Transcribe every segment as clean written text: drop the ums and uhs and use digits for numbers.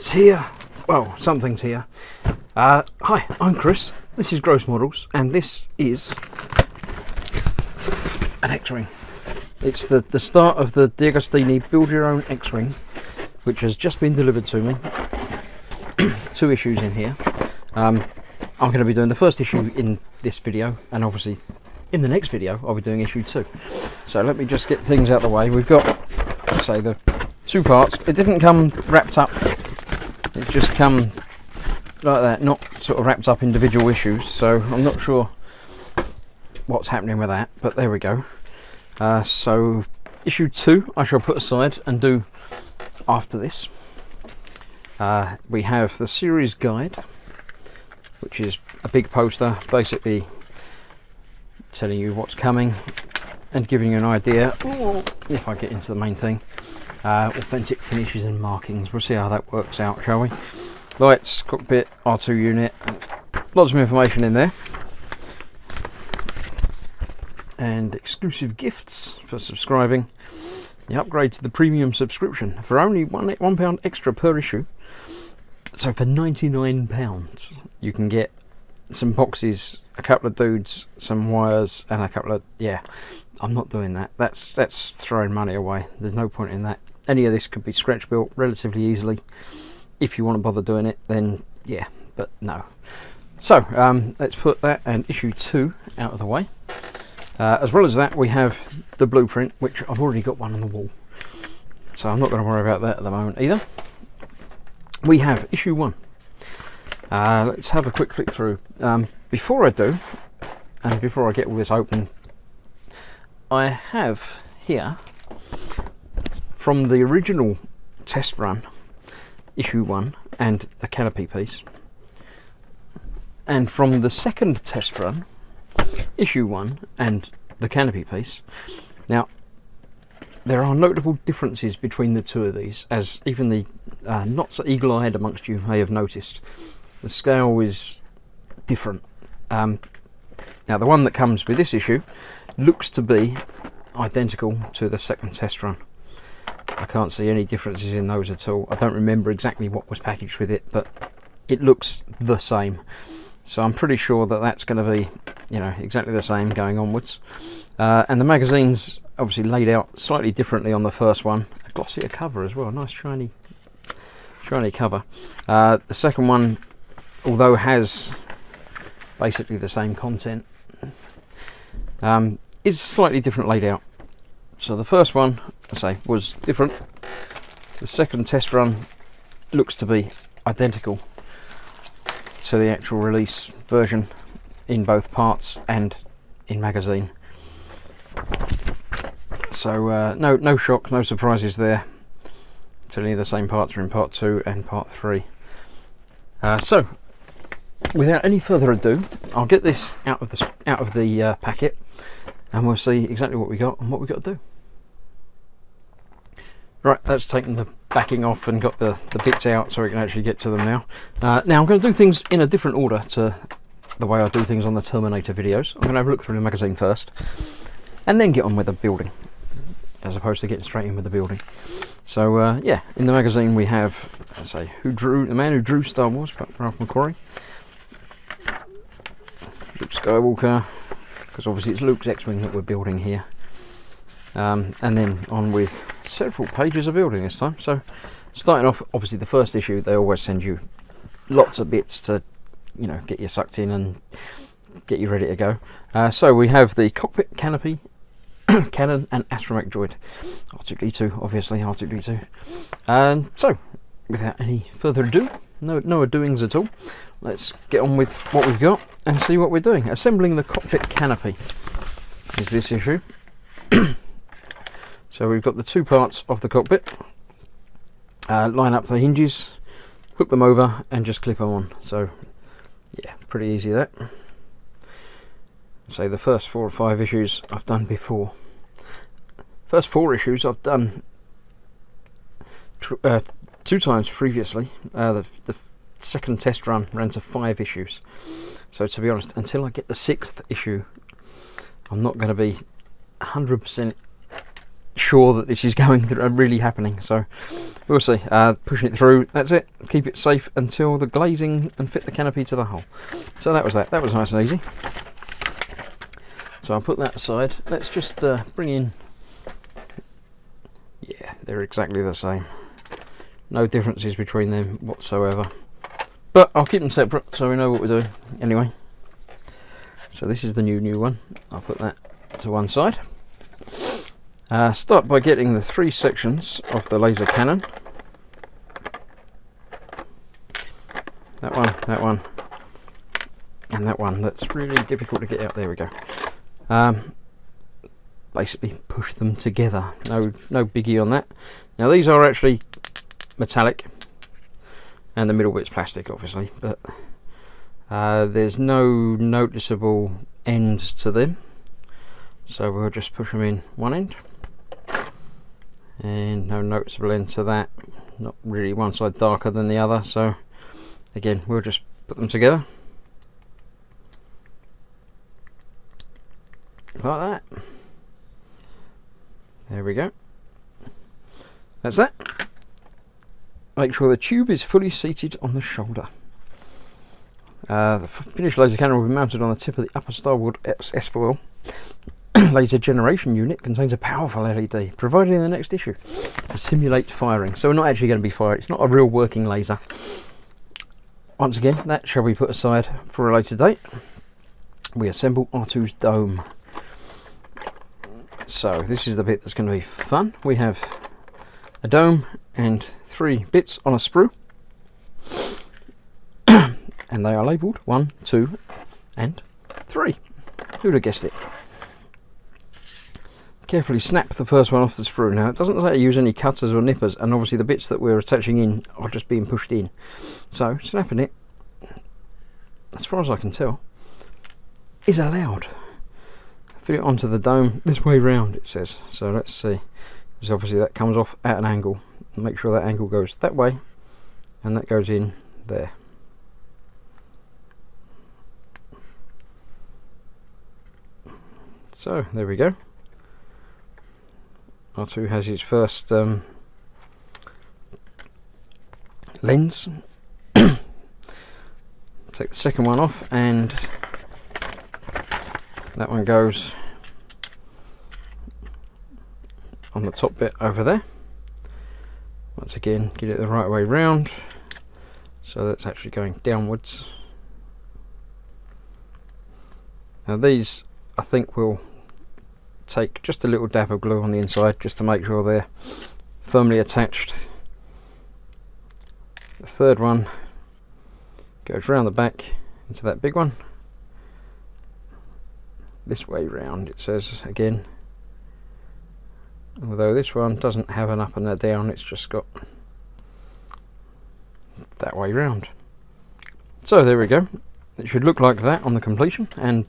It's here. Well, something's here. Hi, I'm Chris. This is Gross Models, and this is an X-Wing. It's the start of the Deagostini Build Your Own X-Wing, which has just been delivered to me. 2 issues in here. I'm going to be doing the first issue in this video, and obviously in the next video I'll be doing issue 2. So let me just get things out of the way. We've got, say, the 2 parts. It didn't come wrapped up. It's just come like that, not sort of wrapped up individual issues, so I'm not sure what's happening with that, but there we go. So issue 2 I shall put aside and do after this. We have the series guide, which is a big poster basically telling you what's coming and giving you an idea. If I get into the main thing, authentic finishes and markings. We'll see how that works out, shall we? Lights, cockpit, R2 unit, lots of information in there, and exclusive gifts for subscribing. The upgrade to the premium subscription for only £1 extra per issue. So for £99 you can get some boxes, a couple of dudes, some wires, and a couple of, yeah, I'm not doing that. That's throwing money away. There's no point in that. Any of this could be scratch built relatively easily. If you want to bother doing it, then yeah, but no. So let's put that and issue 2 out of the way. As well as that, we have the blueprint, which I've already got one on the wall, so I'm not going to worry about that at the moment either. We have issue 1. Let's have a quick flick through. Before I do, and before I get all this open, I have here from the original test run, issue 1 and the canopy piece, and from the second test run, issue 1 and the canopy piece. Now there are notable differences between the 2 of these, as even the not so eagle-eyed amongst you may have noticed. The scale is different. Now the one that comes with this issue looks to be identical to the second test run. I can't see any differences in those at all. I don't remember exactly what was packaged with it, but it looks the same. So I'm pretty sure that that's going to be, you know, exactly the same going onwards. And the magazine's obviously laid out slightly differently on the first one. A glossier cover as well, nice shiny cover. The second one, although has basically the same content, is slightly different laid out. So the first one, I say, was different. The second test run looks to be identical to the actual release version in both parts and in magazine. So no shock, no surprises there. Telling you the same parts are in part 2 and part 3. So without any further ado, I'll get this out of the packet, and we'll see exactly what we got and what we've got to do. Right, that's taken the backing off and got the bits out so we can actually get to them now. Now I'm going to do things in a different order to the way I do things on the Terminator videos. I'm going to have a look through the magazine first, and then get on with the building, as opposed to getting straight in with the building. So yeah, in the magazine we have, let's say, the man who drew Star Wars, Ralph McQuarrie. Luke Skywalker, because obviously it's Luke's X-Wing that we're building here. And then on with several pages of building this time. So starting off, obviously the first issue, they always send you lots of bits to, you know, get you sucked in and get you ready to go. So we have the cockpit, canopy, cannon and astromech droid. R2D2, obviously, R2D2. And so, without any further ado, no ado-ings at all, let's get on with what we've got and see what we're doing. Assembling the cockpit canopy is this issue. So we've got the 2 parts of the cockpit. Line up the hinges, hook them over, and just clip them on. So yeah, pretty easy that. So the first 4 or 5 issues I've done before. First 4 issues I've done 2 times previously. The second test run ran to 5 issues. So to be honest, until I get the 6th issue, I'm not going to be 100% sure that this is going through, really happening. So we'll see. Pushing it through, that's it. Keep it safe until the glazing and fit the canopy to the hull. So that was that. That was nice and easy. So I'll put that aside. Let's just bring in, yeah, they're exactly the same. No differences between them whatsoever. But I'll keep them separate so we know what we're doing anyway. So this is the new one. I'll put that to one side. Start by getting the 3 sections of the laser cannon. That one, and that one. That's really difficult to get out. There we go. Basically push them together. No biggie on that. Now these are actually metallic, and the middle bit's plastic, obviously, but there's no noticeable end to them, so we'll just push them in one end, and no noticeable end to that. Not really one side darker than the other, so again we'll just put them together like that. There we go. That's that. Make sure the tube is fully seated on the shoulder. The finished laser cannon will be mounted on the tip of the upper starboard S-foil. Laser generation unit contains a powerful LED provided in the next issue to simulate firing. So we're not actually going to be firing. It's not a real working laser. Once again, that shall be put aside for a later date. We assemble R2's dome. So this is the bit that's going to be fun. We have a dome and 3 bits on a sprue, and they are labelled 1, 2 and 3. Who'd have guessed it? Carefully snap the first one off the sprue. Now it doesn't say to use any cutters or nippers, and obviously the bits that we're attaching in are just being pushed in. So snapping it, as far as I can tell, is allowed. Fit it onto the dome this way round, it says. So let's see. Because obviously that comes off at an angle. Make sure that angle goes that way, and that goes in there. So there we go. R2 has his first lens. Take the second one off, and that one goes on the top bit over there. Once again, get it the right way round, so that's actually going downwards. Now these, I think, will take just a little dab of glue on the inside just to make sure they're firmly attached. The third one goes round the back into that big one. This way round, it says again. Although this one doesn't have an up and a down, it's just got that way round. So there we go. It should look like that on the completion, and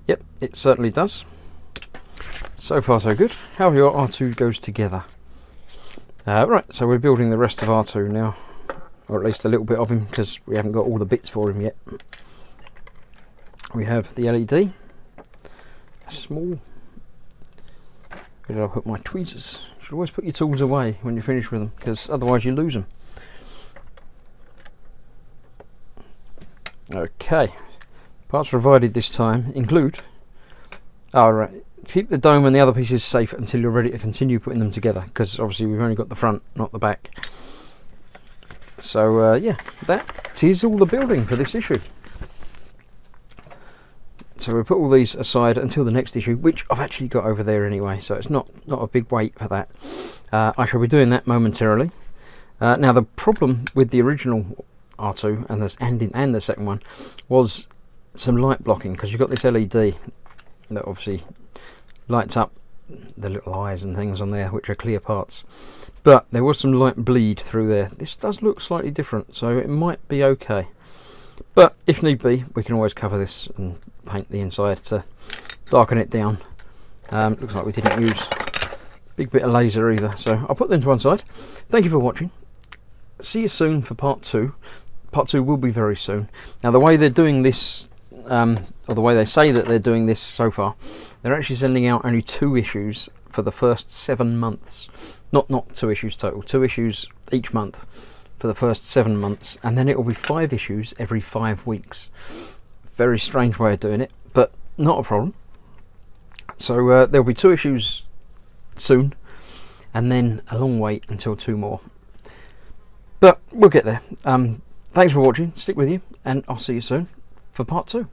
yep, it certainly does. So far so good. How your R2 goes together. Right, so we're building the rest of R2 now, or at least a little bit of him, because we haven't got all the bits for him yet. We have the LED, a small. Where did I put my tweezers? You should always put your tools away when you finish with them, because otherwise you lose them. Okay, parts provided this time include, alright, keep the dome and the other pieces safe until you're ready to continue putting them together, because obviously we've only got the front, not the back. So yeah, that is all the building for this issue. So we'll put all these aside until the next issue, which I've actually got over there anyway, so it's not a big wait for that. I shall be doing that momentarily. Now the problem with the original R2 and the second one was some light blocking, because you've got this LED that obviously lights up the little eyes and things on there, which are clear parts. But there was some light bleed through there. This does look slightly different, so it might be okay. But if need be, we can always cover this and paint the inside to darken it down. Looks like we didn't use a big bit of laser either, so I'll put them to one side. Thank you for watching. See you soon for part 2. Part 2 will be very soon. Now the way they're doing this, or the way they say that they're doing this so far, they're actually sending out only 2 issues for the first 7 months. Not 2 issues total, 2 issues each month for the first 7 months, and then it will be 5 issues every 5 weeks. Very strange way of doing it, but not a problem. So there'll be 2 issues soon, and then a long wait until 2 more. But we'll get there. Thanks for watching, stick with you, and I'll see you soon for part 2.